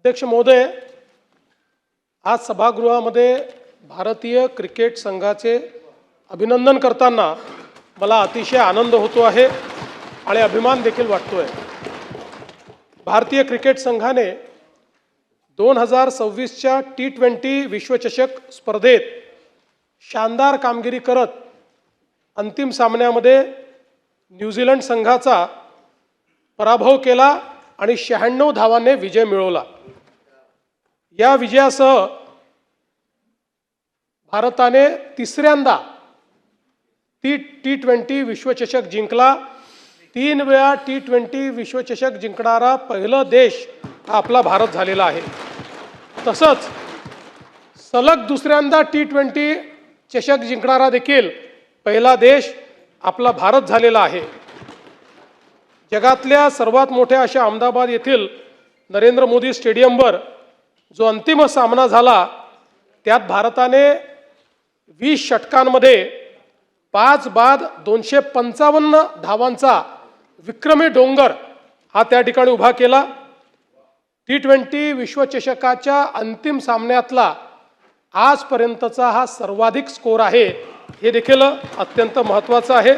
अध्यक्ष महोदय, आज सभागृहामध्ये भारतीय क्रिकेट संघाचे अभिनंदन करताना मला अतिशय आनंद होतो आहे आणि अभिमान देखील वाटतोय। भारतीय क्रिकेट संघाने 2026च्या T20 विश्वचषक स्पर्धेत शानदार कामगिरी करत अंतिम सामन्यामध्ये न्यूझीलंड संघाचा पराभव केला आणि 96 धावांनी विजय मिळवला। या विजयासह भारताने तिसऱ्यांदा T20 विश्वचषक जिंकला। 3 वेळा T20 विश्वचषक जिंकणारा पहिला देश हा आपला भारत झालेला आहे। तसंच सलग दुसऱ्यांदा T20 चषक जिंकणारा देखील पहिला देश आपला भारत झालेला आहे। जगातल्या सर्वात मोठ्या अशा अहमदाबाद येथील नरेंद्र मोदी स्टेडियमवर जो अंतिम सामना झाला त्यात भारताने 20 षटकांमध्ये 5 बाद 255 धावांचा विक्रमी डोंगर हा त्या ठिकाणी उभा केला। T20 विश्वचषकाच्या अंतिम सामन्यातला आजपर्यंतचा हा सर्वाधिक स्कोर आहे, हे देखील अत्यंत महत्त्वाचं आहे।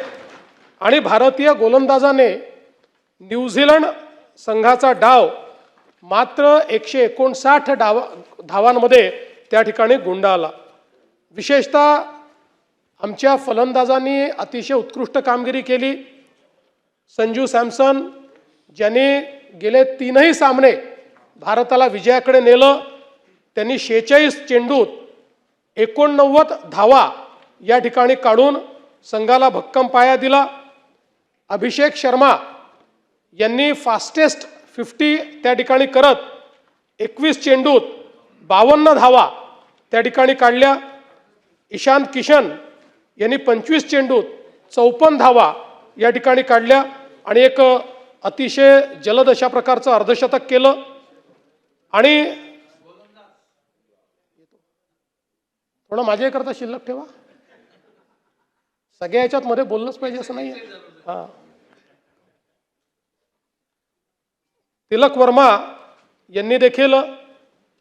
आणि भारतीय गोलंदाजाने न्यूझीलंड संघाचा डाव मात्र 159 धावांमध्ये त्या ठिकाणी गुंडाळला। विशेषतः आमच्या फलंदाजांनी अतिशय उत्कृष्ट कामगिरी केली। संजू सॅमसन ज्यांनी गेले 3ही सामने भारताला विजयाकडे नेलं, त्यांनी 46 चेंडूत 89 धावा या ठिकाणी काढून संघाला भक्कम पाया दिला। अभिषेक शर्मा यांनी फास्टेस्ट 50 त्या ठिकाणी करत 21 चेंडूत 52 धावा त्या ठिकाणी काढल्या। ईशान किशन यांनी 25 चेंडूत 54 धावा या ठिकाणी काढल्या आणि एक अतिशय जलद अशा प्रकारचं अर्धशतक केलं। आणि थोडं माझ्याकरता शिल्लक ठेवा, सगळ्या याच्यात मध्ये बोललंच पाहिजे असं नाही। हां, तिलक वर्मा यांनी देखील,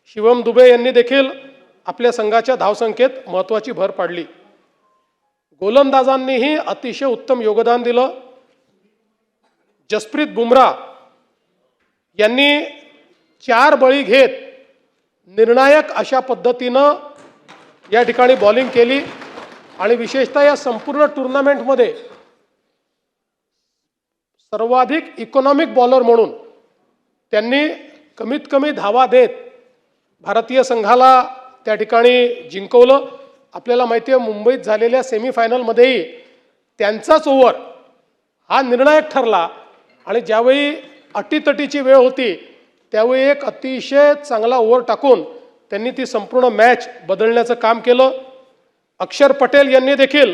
शिवम दुबे यांनी देखील आपल्या संघाच्या धावसंख्येत महत्त्वाची भर पाडली। गोलंदाजांनीही अतिशय उत्तम योगदान दिलं। जसप्रीत बुमराह यांनी 4 बळी घेत निर्णायक अशा पद्धतीनं या ठिकाणी बॉलिंग केली आणि विशेषतः या संपूर्ण टुर्नामेंटमध्ये सर्वाधिक इकॉनॉमिक बॉलर म्हणून त्यांनी कमीत कमी धावा देत भारतीय संघाला त्या ठिकाणी जिंकवलं। आपल्याला माहिती आहे मुंबईत झालेल्या सेमीफायनलमध्येही त्यांचाच ओव्हर हा निर्णायक ठरला आणि ज्यावेळी अटीतटीची वेळ होती त्यावेळी एक अतिशय चांगला ओव्हर टाकून त्यांनी ती संपूर्ण मॅच बदलण्याचं काम केलं। अक्षर पटेल यांनी देखील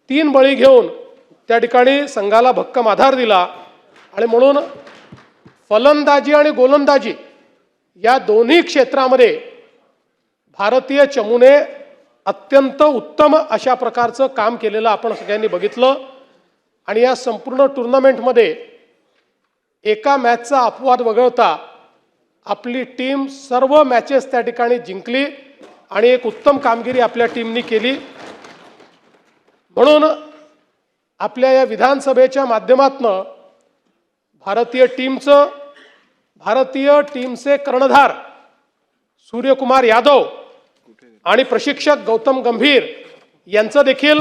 3 बळी घेऊन त्या ठिकाणी संघाला भक्कम आधार दिला आणि म्हणून फलंदाजी आणि गोलंदाजी या दोन्ही क्षेत्रामध्ये भारतीय चमूने अत्यंत उत्तम अशा प्रकारचं काम केलेलं आपण सगळ्यांनी बघितलं। आणि या संपूर्ण टुर्नामेंटमध्ये एका मॅचचा अपवाद वगळता आपली टीम सर्व मॅचेस त्या ठिकाणी जिंकली आणि एक उत्तम कामगिरी आपल्या टीमनी केली। म्हणून आपल्या या विधानसभेच्या माध्यमातून भारतीय टीमचे कर्णधार सूर्यकुमार यादव आणि प्रशिक्षक गौतम गंभीर यांचं देखील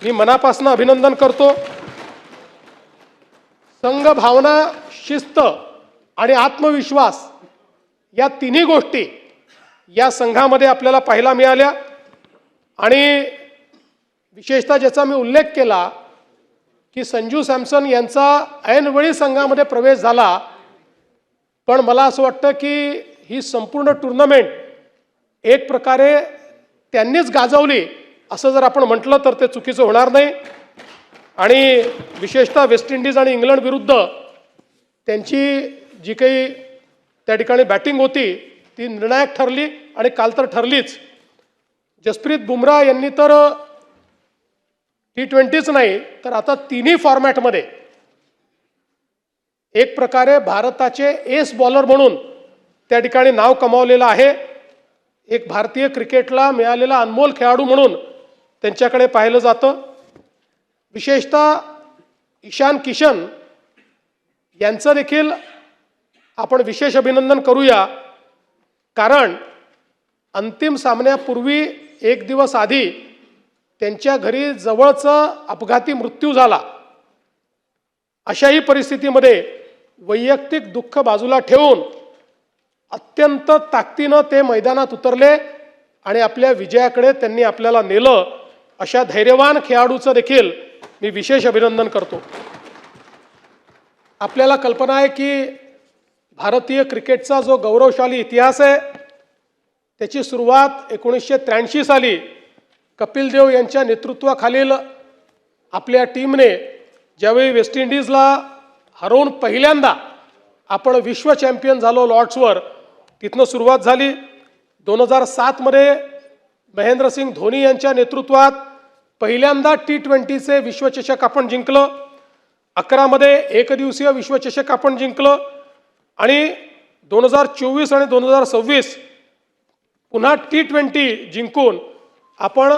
मी मनापासून अभिनंदन करतो। संघ भावना, शिस्त आणि आत्मविश्वास या तिन्ही गोष्टी या संघामध्ये आपल्याला पाहायला मिळाल्या। आणि विशेषतः ज्याचा मी उल्लेख केला की संजू सॅमसन यांचा ऐनवेळी संघामध्ये प्रवेश झाला, पण मला असं वाटतं की ही संपूर्ण टुर्नामेंट एक प्रकारे त्यांनीच गाजवली असं जर आपण म्हटलं तर ते चुकीचं होणार नाही। आणि विशेषतः वेस्ट इंडिज आणि इंग्लंड विरुद्ध त्यांची जी काही त्या ठिकाणी बॅटिंग होती ती निर्णायक ठरली आणि काल तर ठरलीच। जसप्रीत बुमराह यांनी तर T20च नाही तर आता तिन्ही फॉर्मॅटमध्ये एक प्रकारे भारताचे एस बॉलर म्हणून त्या ठिकाणी नाव कमावलेलं आहे. एक भारतीय क्रिकेटला मिळालेला अनमोल खेळाडू म्हणून त्यांच्याकडे पाहिलं जातं. विशेषतः ईशान किशन यांचं देखील आपण विशेष अभिनंदन करूया, कारण अंतिम सामन्यापूर्वी एक दिवस आधी त्यांच्या घरी जवळचा अपघाती मृत्यू झाला. अशाही परिस्थितीमध्ये वैयक्तिक दुःख बाजूला ठेवून अत्यंत ताकदीनं ते मैदानात उतरले आणि आपल्या विजयाकडे त्यांनी आपल्याला नेलं. अशा धैर्यवान खेळाडूचं देखील मी विशेष अभिनंदन करतो. आपल्याला कल्पना आहे की भारतीय क्रिकेटचा जो गौरवशाली इतिहास आहे त्याची सुरुवात 1983 साली कपिल देव यांच्या नेतृत्वाखालील आपल्या टीमने ज्यावेळी वेस्ट इंडिजला हरवून पहिल्यांदा आपण विश्व चॅम्पियन झालो लॉर्ड्सवर, तिथनं सुरुवात झाली. 2007 मध्ये महेंद्रसिंग धोनी यांच्या नेतृत्वात पहिल्यांदा T20चे विश्वचषक आपण जिंकलं. 11 मध्ये एकदिवसीय विश्वचषक आपण जिंकलं आणि 2024 आणि 2026 पुन्हा T20 जिंकून आपण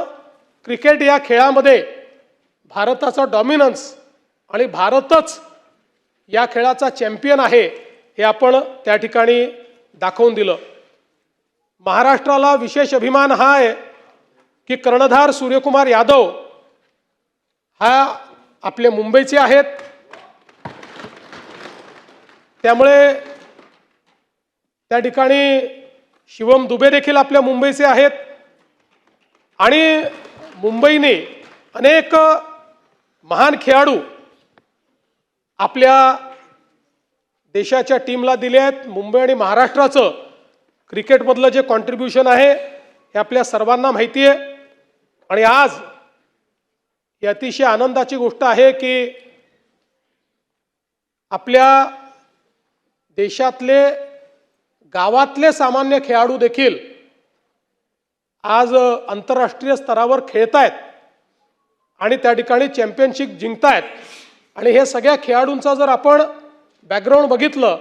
क्रिकेट या खेळामध्ये भारताचा डॉमिनन्स आणि भारतच या खेळाचा चॅम्पियन आहे हे आपण त्या ठिकाणी दाखवून दिलं. महाराष्ट्राला विशेष अभिमान हा आहे की कर्णधार सूर्यकुमार यादव हा आपले मुंबईचे आहेत. त्यामुळे त्या ठिकाणी शिवम दुबे देखील आपल्या मुंबईचे आहेत आणि मुंबईने अनेक महान खेळाडू आपल्या देशाच्या टीमला दिले आहेत. मुंबई आणि महाराष्ट्राचं क्रिकेटमधलं जे कॉन्ट्रीब्युशन आहे हे आपल्या सर्वांना माहिती आहे. आणि आज ही अतिशय आनंदाची गोष्ट आहे की आपल्या देशातले गावातले सामान्य खेळाडू देखील आज आंतरराष्ट्रीय स्तरावर खेळत आहेत आणि त्या ठिकाणी चॅम्पियनशिप जिंकतायत. आणि हे सगळ्या खेळाडूंचा जर आपण बॅकग्राऊंड बघितलं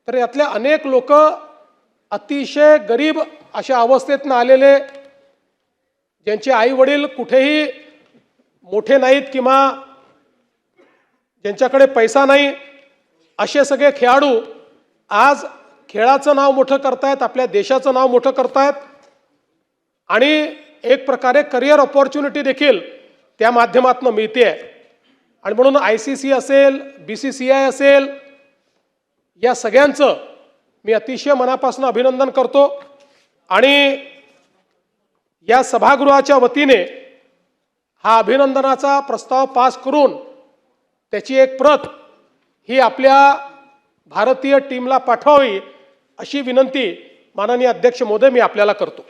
तर यातले अनेक लोक अतिशय गरीब अशा अवस्थेतनं आलेले, ज्यांचे आई वडील कुठेही मोठे नाहीत किंवा ज्यांच्याकडे पैसा नाही, असे सगळे खेळाडू आज खेळाचं नाव मोठं करतायत, आपल्या देशाचं नाव मोठं करतायत आणि एक प्रकारे करिअर ऑपॉर्च्युनिटी देखील त्या माध्यमातून मिळते. आणि म्हणून ICC असेल, BCCI असेल, या सगळ्यांचं मी अतिशय मनापासून अभिनंदन करतो. आणि या सभागृहाच्या वतीने हा अभिनंदनाचा प्रस्ताव पास करून त्याची एक प्रत ही आपल्या भारतीय टीमला पाठवावी अशी विनंती माननीय अध्यक्ष महोदय मी आपल्याला करतो.